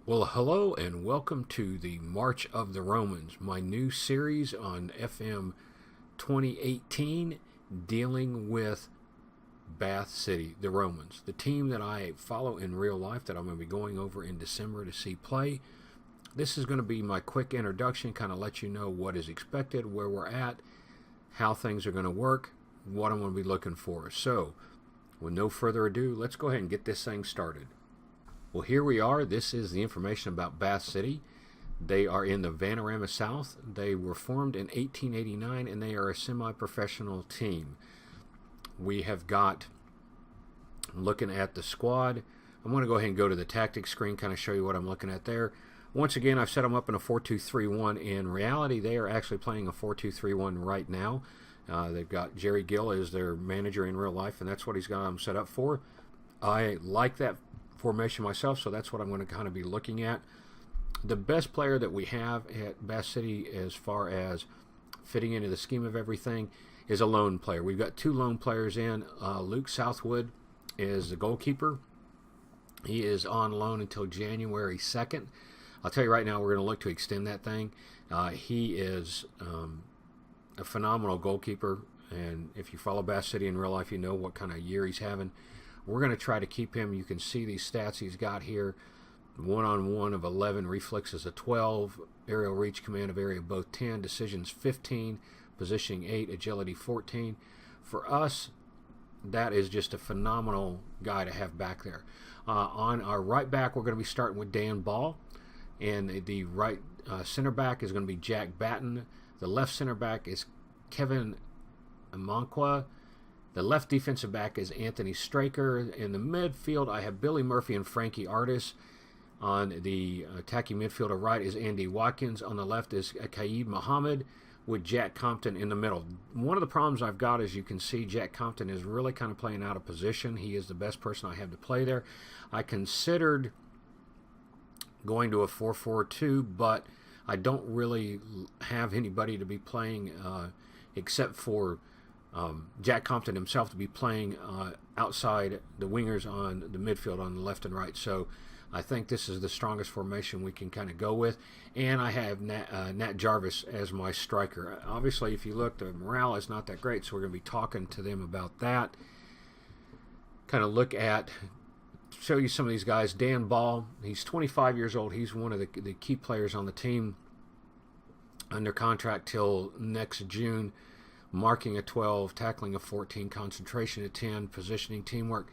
Well, hello and welcome to the March of the Romans, my new series on FM 2018 dealing with Bath City, the Romans, the team that I follow in real life that I'm going to be going over in December to see play. This is going to be my quick introduction, kind of let you know what is expected, where we're at, how things are going to work, what I'm going to be looking for. So, with no further ado, let's go ahead and get this thing started. Well, here we are. This is the information about Bath City. They are in the Vanarama South. They were formed in 1889, and they are a semi-professional team. We have got, looking at the squad, I'm going to go ahead and go to the tactics screen, kind of show you what I'm looking at there. Once again, I've set them up in a 4-2-3-1. In reality, they are actually playing a 4-2-3-1 right now. They've got Jerry Gill as their manager in real life, and that's what he's got them set up for. I like that formation myself, so that's what I'm going to kind of be looking at. The best player that we have at Bath City as far as fitting into the scheme of everything is a lone player. We've got two lone players in. Luke Southwood is the goalkeeper. He is on loan until January 2nd. I'll tell you right now, we're going to look to extend that thing. He is a phenomenal goalkeeper, and if you follow Bath City in real life, you know what kind of year he's having. We're going to try to keep him. You can see these stats he's got here. 1-on-1 of 11, reflexes of 12, aerial reach, command of area both 10, decisions 15, positioning 8, agility 14. For us, that is just a phenomenal guy to have back there. On our right back, we're going to be starting with Dan Ball, and the right center back is going to be Jack Batten. The left center back is Kevin Amanqua. The left defensive back is Anthony Straker. In the midfield, I have Billy Murphy and Frankie Artis. On the attacking midfielder right is Andy Watkins. On the left is Kaid Muhammad with Jack Compton in the middle. One of the problems I've got, as you can see, Jack Compton is really kind of playing out of position. He is the best person I have to play there. I considered going to a 4-4-2, but I don't really have anybody to be playing except for Jack Compton himself to be playing outside the wingers on the midfield on the left and right. So I think this is the strongest formation we can kind of go with. And I have Nat Jarvis as my striker. Obviously, if you look, the morale is not that great, so we're going to be talking to them about that. Kind of look at, show you some of these guys. Dan Ball, he's 25 years old. He's one of the key players on the team, under contract till next June. Marking a 12, tackling a 14, concentration a 10, positioning, teamwork.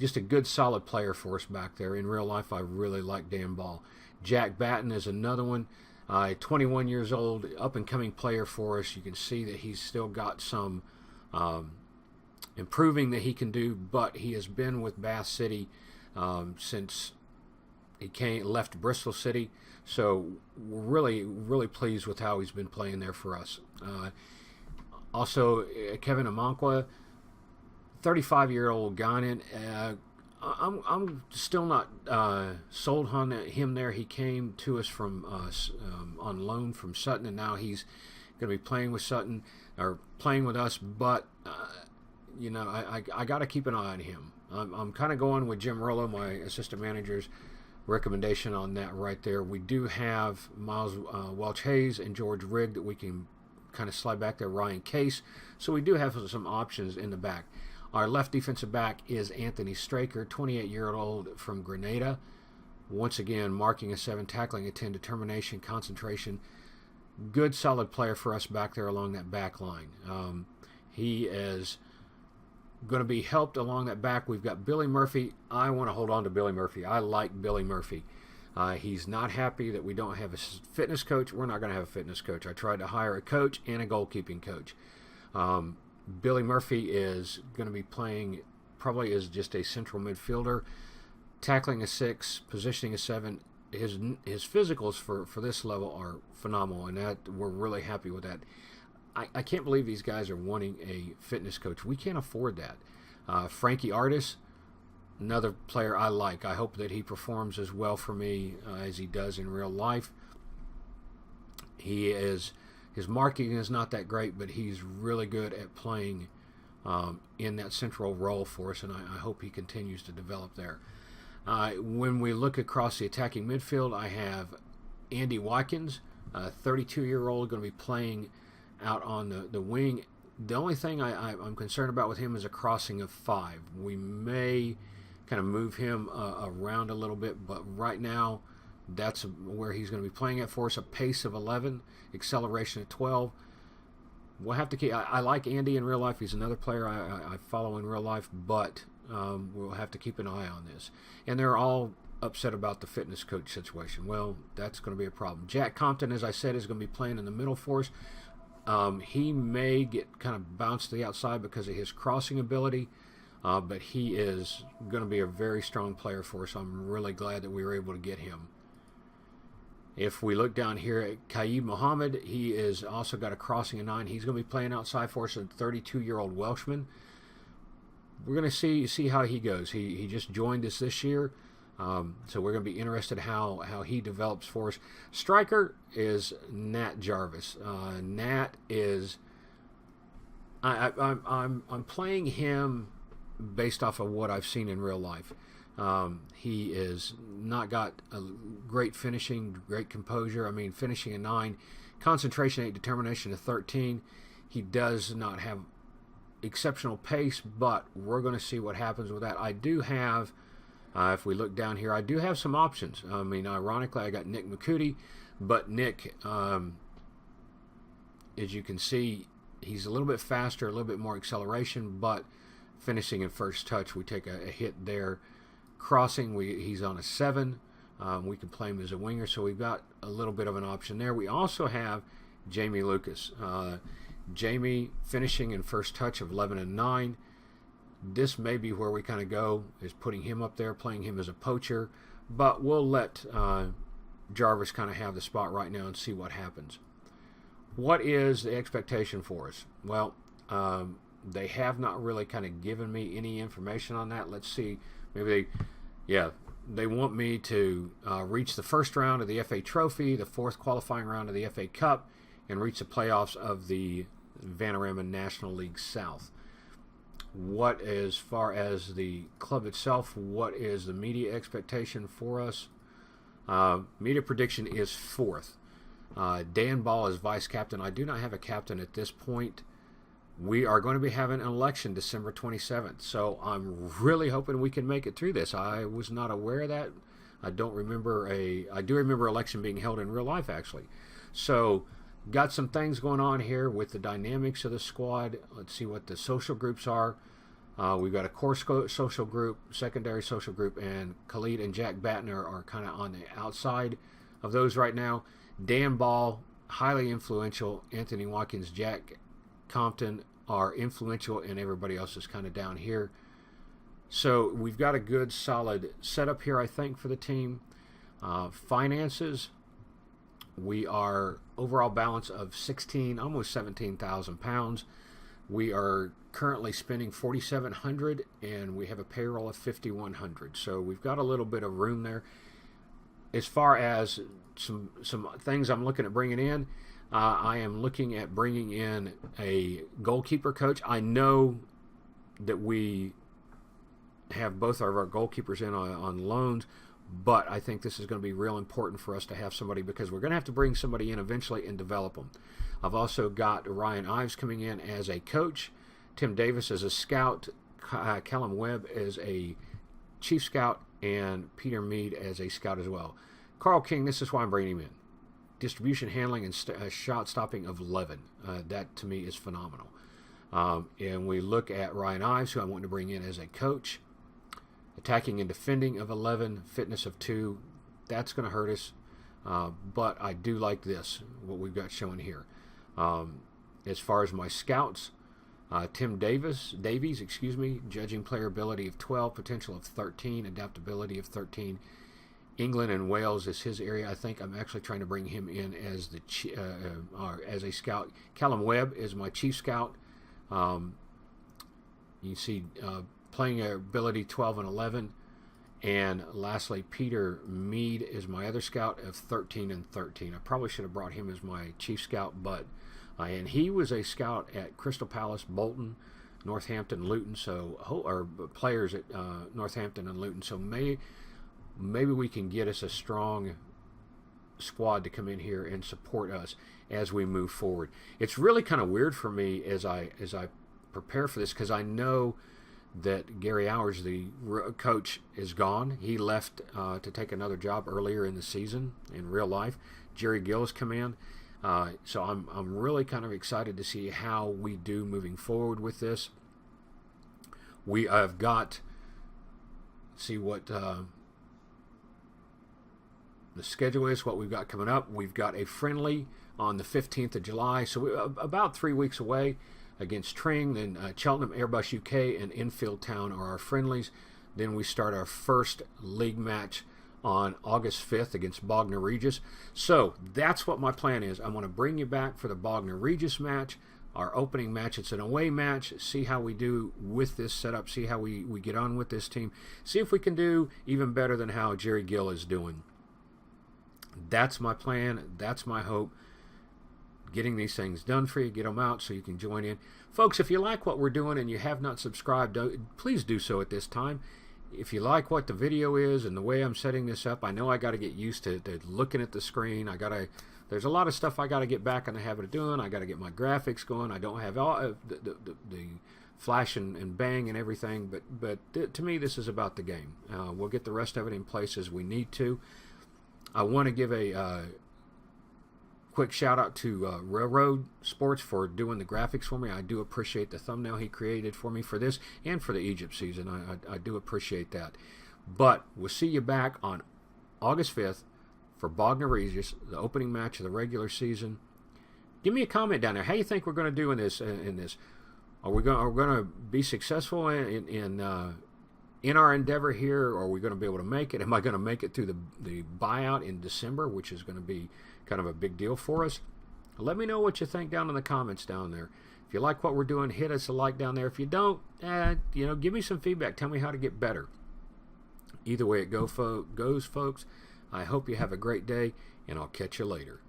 Just a good, solid player for us back there. In real life, I really like Dan Ball. Jack Batten is another one. 21 years old, up-and-coming player for us. You can see that he's still got some improving that he can do, but he has been with Bath City since he left Bristol City. So we're really, really pleased with how he's been playing there for us. Also, Kevin Amanqua, 35-year-old Ghanaian. I'm still not sold on him there. He came to us from on loan from Sutton, and now he's going to be playing with Sutton or playing with us. But I got to keep an eye on him. I'm kind of going with Jim Rollo, my assistant manager's recommendation on that right there. We do have Miles Welch Hayes and George Rigg that we can kind of slide back there, Ryan Case. So we do have some options in the back. Our left defensive back is Anthony Straker, 28-year-old from Grenada. Once again, marking a 7, tackling a 10, determination, concentration. Good, solid player for us back there along that back line. He is going to be helped along that back. We've got Billy Murphy. I want to hold on to Billy Murphy. I like Billy Murphy. He's not happy that we don't have a fitness coach. We're not going to have a fitness coach. I tried to hire a coach and a goalkeeping coach. Billy Murphy is going to be playing probably as just a central midfielder, tackling a 6, positioning a 7. His physicals for this level are phenomenal, and that we're really happy with that. I can't believe these guys are wanting a fitness coach. We can't afford that. Frankie Artis, another player I like. I hope that he performs as well for me as he does in real life. His marking is not that great, but he's really good at playing in that central role for us, and I hope he continues to develop there. When we look across the attacking midfield, I have Andy Watkins, a 32-year-old, going to be playing out on the wing. The only thing I'm concerned about with him is a crossing of 5. We may kind of move him around a little bit, but right now that's where he's going to be playing at for us. A pace of 11, acceleration of 12. We'll have to keep. I like Andy in real life. He's another player I follow in real life, but we'll have to keep an eye on this. And they're all upset about the fitness coach situation. Well, that's going to be a problem. Jack Compton, as I said, is going to be playing in the middle for us. He may get kind of bounced to the outside because of his crossing ability, but he is going to be a very strong player for us. I'm really glad that we were able to get him. If we look down here at Kaib Mohammed, he is also got a crossing of 9. He's going to be playing outside for us, a 32-year-old Welshman. We're going to see how he goes. He just joined us this year, so we're going to be interested how he develops for us. Striker is Nat Jarvis. Nat is I'm playing him based off of what I've seen in real life. He is not got a great finishing, great composure. I mean, finishing a 9, concentration 8, determination a 13. He does not have exceptional pace, but we're going to see what happens with that. I do have, if we look down here, I do have some options. I mean, ironically, I got Nick McCooty, but Nick, as you can see, he's a little bit faster, a little bit more acceleration, but finishing in first touch, we take a hit there. Crossing, he's on a 7. We can play him as a winger, so we've got a little bit of an option there. We also have Jamie Lucas. Jamie finishing in first touch of 11 and 9. This may be where we kind of go, is putting him up there, playing him as a poacher, but we'll let Jarvis kind of have the spot right now and see what happens. What is the expectation for us? Well, they have not really kind of given me any information on that. Let's see. Maybe they want me to reach the first round of the FA Trophy, the 4th qualifying round of the FA Cup, and reach the playoffs of the Vanarama National League South. What, as far as the club itself, what is the media expectation for us? Media prediction is 4th. Dan Ball is vice captain. I do not have a captain at this point. We are going to be having an election December 27th, so I'm really hoping we can make it through this. I was not aware of that. I do remember election being held in real life, actually. So, got some things going on here with the dynamics of the squad. Let's see what the social groups are. We've got a core social group, secondary social group, and Khalid and Jack Battner are kind of on the outside of those right now. Dan Ball, highly influential. Anthony Watkins, Jack Compton are influential, and everybody else is kind of down here. So we've got a good solid setup here, I think, for the team. Finances, we are overall balance of 16, almost 17,000 pounds. We are currently spending 4,700, and we have a payroll of 5,100. So we've got a little bit of room there. As far as some things I'm looking at bringing in, I am looking at bringing in a goalkeeper coach. I know that we have both of our goalkeepers in on loans, but I think this is going to be real important for us to have somebody, because we're going to have to bring somebody in eventually and develop them. I've also got Ryan Ives coming in as a coach, Tim Davis as a scout, Callum Webb as a chief scout, and Peter Mead as a scout as well. Carl King, this is why I'm bringing him in. Distribution, handling, and shot stopping of 11. That to me is phenomenal. And we look at Ryan Ives, who I want to bring in as a coach. Attacking and defending of 11, fitness of 2. That's going to hurt us. But I do like this, what we've got showing here. As far as my scouts, Tim Davies, judging player ability of 12, potential of 13, adaptability of 13. England and Wales is his area. I think I'm actually trying to bring him in as as a scout. Callum Webb is my chief scout. You see playing ability 12 and 11. And lastly, Peter Mead is my other scout of 13 and 13. I probably should have brought him as my chief scout, but and he was a scout at Crystal Palace, Bolton, Northampton, Luton. So, or players at Northampton and Luton. So maybe we can get us a strong squad to come in here and support us as we move forward. It's really kind of weird for me as I prepare for this, because I know that Gary Hours, the coach, is gone. He left to take another job earlier in the season in real life. Jerry Gill has come in. So I'm really kind of excited to see how we do moving forward with this. We have got, see what the schedule is, what we've got coming up. We've got a friendly on the 15th of July, so we're about 3 weeks away, against Tring. Then Cheltenham, Airbus UK, and Enfield Town are our friendlies. Then we start our first league match on August 5th against Bognor Regis. So that's what my plan is. I want to bring you back for the Bognor Regis match, our opening match. It's an away match. See how we do with this setup. See how we get on with this team. See if we can do even better than how Jerry Gill is doing. That's my plan. That's my hope. Getting these things done for you, get them out so you can join in. Folks, if you like what we're doing and you have not subscribed, please do so at this time. If you like what the video is and the way I'm setting this up, I know I got to get used to looking at the screen. There's a lot of stuff I got to get back in the habit of doing. I got to get my graphics going. I don't have all the flash and bang and everything, but to me, this is about the game. We'll get the rest of it in place as we need to. I want to give a quick shout out to Railroad Sports for doing the graphics for me. I do appreciate the thumbnail he created for me for this and for the Egypt season. I do appreciate that. But we'll see you back on August 5th for Bognor Regis, the opening match of the regular season. Give me a comment down there. How you think we're going to do in this? Are we going to be successful in our endeavor here? Or are we going to be able to make it? Am I going to make it through the buyout in December, which is going to be kind of a big deal for us? Let me know what you think down in the comments down there. If you like what we're doing, hit us a like down there. If you don't, give me some feedback. Tell me how to get better. Either way it goes, folks, I hope you have a great day, and I'll catch you later.